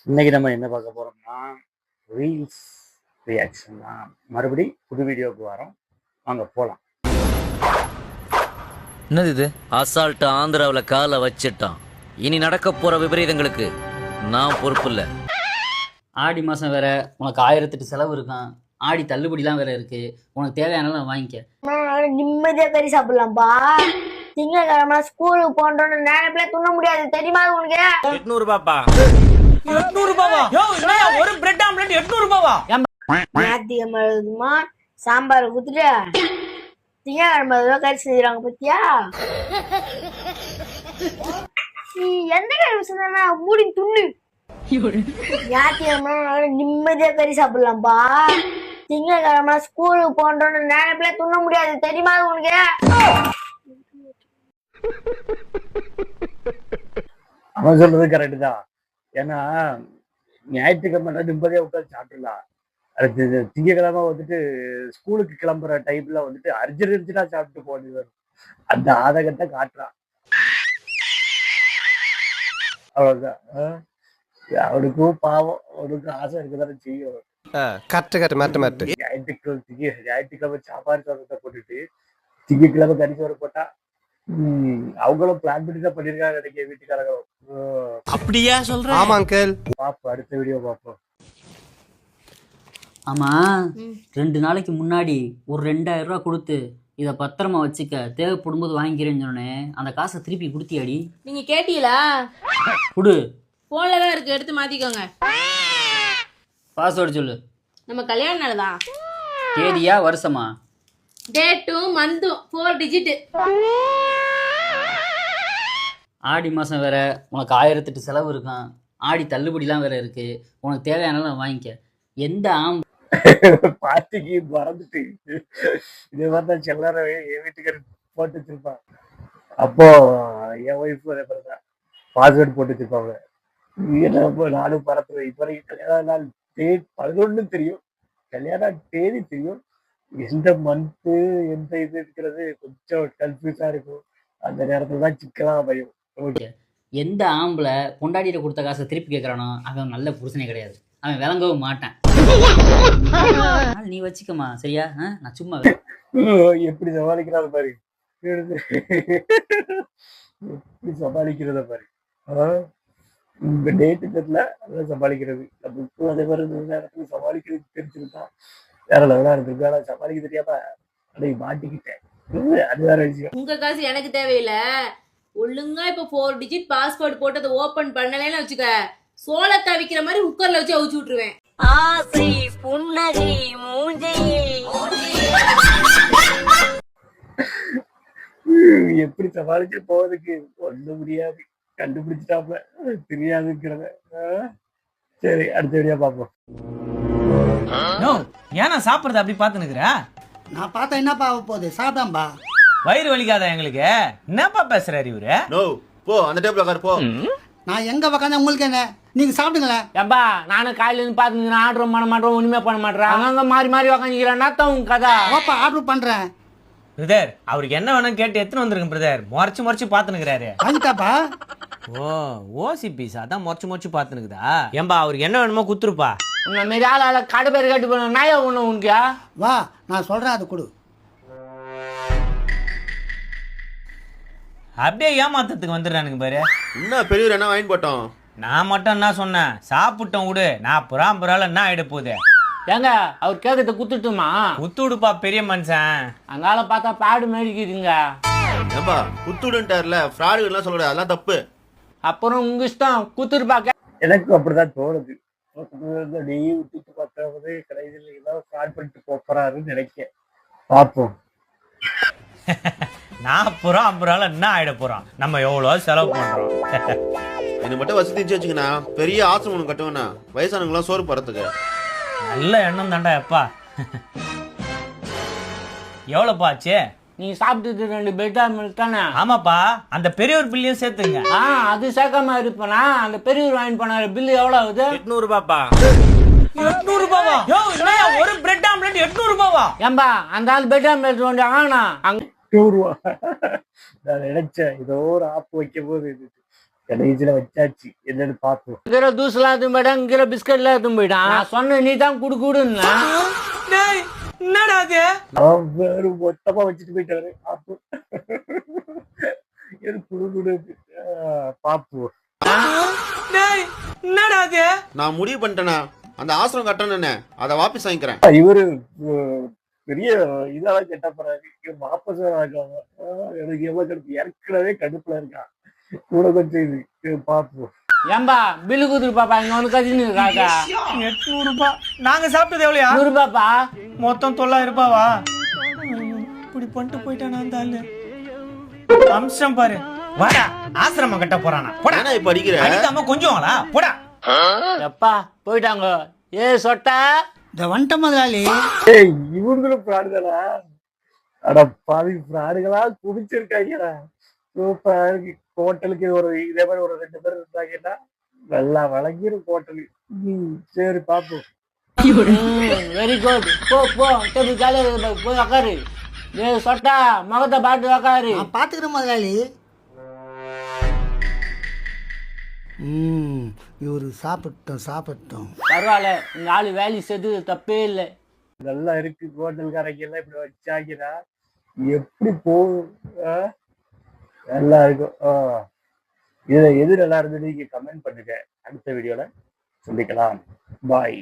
இன்னைக்கு நம்ம என்ன பார்க்க போறோம்னா ரீல்ஸ் ரியாக்ஷன் தான். மறுபடி புது வீடியோவுக்கு வரோம், வாங்க போலாம். என்னது இது? அசால்ட் ஆந்திராவில் காலை வச்சிட்டான். இனி நடக்க போற விபரீதங்களுக்கு நான் பொறுப்பு இல்லை. ஆடி மாதம் வேற, உனக்கு 1008 செலவு இருக்கான். ஆடி தள்ளுபடிலாம் வேற இருக்கு. உனக்கு தேவையானலாம் வாங்கிக்க. நிம்மதியா கறி சாப்பிடலாம்ப்பா. திங்கக்கிழமை ஸ்கூலுக்கு போன்றோன்னு நினைப்புல துண்ண முடியாது, தெரியுமா உனக்கு? 800 ரூபாப்பா. 800 ரூபாவா? யோ என்னயா ஒரு பிரெட் ஆம்லெட் 800 ரூபாவா? ஞாயிற்றுக்கிழமை எழுதுமா சாம்பார் குத்துட்டு திங்கக்கிழமை கறி செஞ்சுறாங்க பத்தியா? நீ எந்த கறி சொன்னா மூடி துண்ணு. ஞாயிற்றுக்கிழமை நிம்மதியா கறி சாப்பிடலாம்ப்பா. திங்கக்கிழமை ஸ்கூலுக்கு போன்றோன்னு நினைப்புல துண்ண முடியாது, தெரியுமா உனக்கு? அவன் சொல்றது கரெக்டு தான். ஏன்னா ஞாயிற்றுக்கிழமை நிம்மதியா உட்காந்து சாப்பிடலாம். அடுத்து திங்கக்கிழமை வந்துட்டு ஸ்கூலுக்கு கிளம்புற டைம்ல வந்துட்டு அர்ஜென்டா சாப்பிட்டு போனது வரும். அந்த ஆதகத்தை காட்டுறான். அவ்வளவுதான். அவனுக்கும் பாவம், அவனுக்கும் ஆசை இருக்கதானே செய்யும். ஞாயிற்றுக்கிழமை சாப்பாடு சாதத்தை போட்டுட்டு திங்கக்கிழமை கறி சோறு போட்டா அவங்களும் பிளான் பண்ணி தான் பண்ணிருக்காங்க நினைக்க வீட்டுக்காரங்களும். அப்படியா சொல்றேன்? ஆமா அங்கிள். பாப்போம், அடுத்த வீடியோ பாப்போம். ஆமா, 2 நாளைக்கு முன்னாடி ஒரு 2000 ரூபா கொடுத்து இதை பத்திரமா வச்சுக்க, தேவைப்படும் போது வாங்கிக்கிறேன்னு சொன்னேன். அந்த காசை திருப்பி கொடுத்தியாடி? நீங்க கேட்டீங்களா? குடு. போன்ல தான் இருக்கு, எடுத்து மாத்திக்கோங்க. பாஸ்வேர்டு சொல்லு. நம்ம கல்யாண நாள் தான். தேதியா வருஷமா? டேட்டும் மந்தும் 4 டிஜிட். ஆடி மாதம் வேற, உனக்கு 1008 செலவு இருக்கான். ஆடி தள்ளுபடிலாம் வேற இருக்கு. உனக்கு தேவையானலாம் வாங்கிக்க. எந்த பார்ட்டிக்கு மறந்துட்டு இதே மாதிரி தான் செல்லார என் வீட்டுக்கார போட்டு வச்சிருப்பான். அப்போ என் ஒய்ஃப் அதே மாதிரி தான் பாஸ்வேர்டு போட்டு வச்சிருப்பாங்க. நானும் பரப்புவேன். இப்போ கல்யாண நாள் டேட் 11 தெரியும், கல்யாண தேதி தெரியும், எந்த மந்த்து எந்த இது இருக்கிறது கொஞ்சம் கன்ஃபியூஸா இருக்கும். அந்த நேரத்துல தான் சிக்கலா பயம். ஓகே, எந்த ஆம்பளை பொண்டாட்டியில கொடுத்த காசை திருப்பி கேட்கறானோ அவன் நல்ல புருஷனே கிடையாது. அவன் விளங்கவும் மாட்டான். நீ வச்சுக்கமா, சரியா? நான் சும்மா எப்படி சமாளிக்கிறாத பாரு, எப்படி சமாளிக்கிறத பாரு. இந்த டேட்டு தெரியல, அதான் சமாளிக்கிறது. நம்ம அதே மாதிரி நேரத்துல சமாளிக்கிறது தெரிஞ்சுக்கிட்டான் வேற லெவலா இருந்திருக்கு. ஆனா சமாளிக்க தெரியாம அன்னைக்கு மாட்டிக்கிட்டேன். அது வேற விஷயம். உங்க காசு எனக்கு தேவையில்லை. ஒழுங்கா இப்ப 4 டிஜிட் பாஸ்வேர்டு போட்டு அதை ஓபன் பண்ணலன்னு வச்சுக்க, சோளத்தை விக்கிற மாதிரி குக்கர்ல வச்சு அவிச்சு விட்டுருவேன். ஆசை புன்னகை மூஞ்சை. எப்படி சமாளிச்சு போவதுக்கு ஒண்ணும் முடியாது. கண்டுபிடிச்சிட்டாப்ல தெரியாதுங்கிறத. சரி, அடுத்த வீடியோ பார்ப்போம். ஏன்னா சாப்பிடுறது அப்படி பாத்துனுக்குற? நான் பார்த்தா என்னப்பா ஆக போகுது? சாப்பிடாம்பா. வயிறு வலிக்காதா எங்களுக்கு? என்னப்பா பேசுறாரு இவரு? நோ, போ அந்த டேபிள் உட்காரு போ. நான் எங்க உக்காந்தா உங்களுக்கு என்ன? நீங்க சாப்பிடுங்களேன். ஏம்பா, நானும் காலையில இருந்து பாத்துக்கிறேன். ஆர்டர் பண்ண மாட்டோம், ஒண்ணுமே பண்ண மாட்டேன். அங்க மாறி மாறி உக்காந்துக்கிறேன். தான் உங்க கதை. ஓப்பா ஆர்டர் பண்றேன். பிரதர், அவருக்கு என்ன வேணும் கேட்டு எத்தனை வந்துருக்கு பிரதர்? முறைச்சு பாத்துனுக்குறாரு. வாங்கிட்டாப்பா. ஓ, ஓசி பீஸ் அதான் முறைச்சு பாத்துனுக்குதா? ஏம்பா, அவருக்கு என்ன வேணுமோ குத்துருப்பா. உன்ன மாரி ஆளால கடை பேர் கட்டி போன நாயா ஒண்ணு உனக்கு. வா, நான் சொல்றேன், அது கொடு. அப்படியே ஏமாத்தத்துக்கு வந்துடுறானுங்க பாரு. என்ன பெரியவர் என்ன வாங்கி போட்டோம்? நான் மட்டும் என்ன சொன்னேன்? சாப்பிட்டோம் விடு. நான் புறாம்புறால என்ன ஆயிட போகுது? ஏங்க, அவர் கேட்கறத குத்துட்டுமா? குத்து விடுப்பா பெரிய மனுஷன். அங்கால பார்த்தா பாடு மேடிக்குதுங்க. ஏம்பா, குத்துடுன்ட்டார்ல, ஃப்ராடுலாம் சொல்லக்கூடாது, அதெல்லாம் தப்பு. அப்புறம் உங்க இஷ்டம், குத்துருப்பாக்க. எனக்கும் அப்படிதான் தோணுது. நெய் விட்டுட்டு பார்த்தாவது கடைசியில் ஏதாவது ஃப்ராட் பண்ணிட்டு போறாருன்னு நினைக்க. பார்ப்போம். நான் புறாம்புறால என்ன ஆயிட போறான்? நம்ம எவ்வளவு செலவு பண்றோம். இது மட்டும் வசதி வச்சுக்கண்ணா, பெரிய ஆசிரமம் ஒன்று கட்டுவேண்ணா, வயசானவங்களாம் சோறு போறதுக்கு. நல்ல எண்ணம் தாண்டா எப்பா. எவ்வளோப்பா ஆச்சு? நீங்க சாப்பிட்டு 2 பெட் ஆம்லெட் தானே? ஆமாப்பா, அந்த பெரியவர் பில்லையும் சேர்த்துங்க. அது சேர்க்காம இருப்பனா? அந்த பெரியவர் வாங்கி போனாரு, பில்லு எவ்வளவு ஆகுது? 800 ரூபாப்பா. 800 ரூபாவா? யோ என்னயா ஒரு பிரெட் ஆம்லெட் 800 ரூபாவா? ஏம்பா, அந்த ஆள் பெட் ஆம்லெட் வந்து ஆனா 100 ரூபா. நான் நினைச்சேன் ஏதோ ஒரு ஆப் வைக்கும் போது கடைசியில வச்சாச்சு என்னன்னு பார்ப்போம். இங்கிற தூசெல்லாம் எடுத்து போயிட்டான், இங்கிற பிஸ்கட்லாம் எடுத்து போயிட்டான். நான் சொன்ன நீ தான் குடுக்குடுன்னா. என்னடா அது? அவன் வேறு மொத்தமா வச்சுட்டு போயிட்டாரு. அப்போ எனக்கு குடு பார்ப்போம். என்னடா அது? நான் முடிவு பண்ணிட்டேனா அந்த ஆசிரம் கட்டணும்னு அதை வாபஸ் வாங்கிக்கிறேன். இவரு பெரிய இதெல்லாம் கெட்ட போறாரு. வாபஸ் ஆகாம எனக்கு எவ்வளவு கடுப்பு, ஏற்கனவே கடுப்புல இருக்கான். கூட கொஞ்சம் இது பார்ப்போம். ஏம்பா பில்லு குடுத்துரு பாப்பா, இங்க வந்து கத்தின்னு இருக்காக்கா. 800 ரூபாய். நாங்க சாப்பிட்டது எவ்வளோயா? 100 ரூபாப்பா. மொத்தம் 900 ரூபாவா? இப்படி பண்ணிட்டு போயிட்டானா அந்த ஆளு. அம்சம் பாரு. வாடா, ஆசிரமம் கட்ட போறானா? போடா. ஏன்னா இப்ப அடிக்கிற அடிக்காம கொஞ்சம் வாடா, போடா. எப்பா போயிட்டாங்க. ஏ சொட்டா, இந்த வந்துட்ட முதலாளி. ஏய் இவங்களும் பிராடுகளா? அட பாவி பிராடுகளா குடிச்சிருக்காங்கடா. சூப்பரா இருக்கு. ஹோட்டலுக்கு ஒரு இதே மாதிரி ஒரு 2 பேர் இருந்தாங்கன்னா நல்லா வழங்கிரும் ஹோட்டலு. சரி பார்ப்போம். Very good. போ போ, டேபிள் காலையில போய் உக்காரு. ஏ சொட்டா, முகத்தை பாட்டு உக்காரு. நான் பார்த்துக்கிறேன் முதலாளி. இவரு சாப்பிட்டோம். பரவாயில்ல, இந்த ஆளு வேலை செய்து தப்பே இல்லை. நல்லா இருக்கு. ஹோட்டல்காரங்க எல்லாம் இப்படி வச்சாங்கன்னா எப்படி போகும்? நல்லா இருக்கும். இதுல எது நல்லா இருந்தது நீங்க கமெண்ட் பண்ணுங்க. அடுத்த வீடியோல சந்திக்கலாம். பாய்.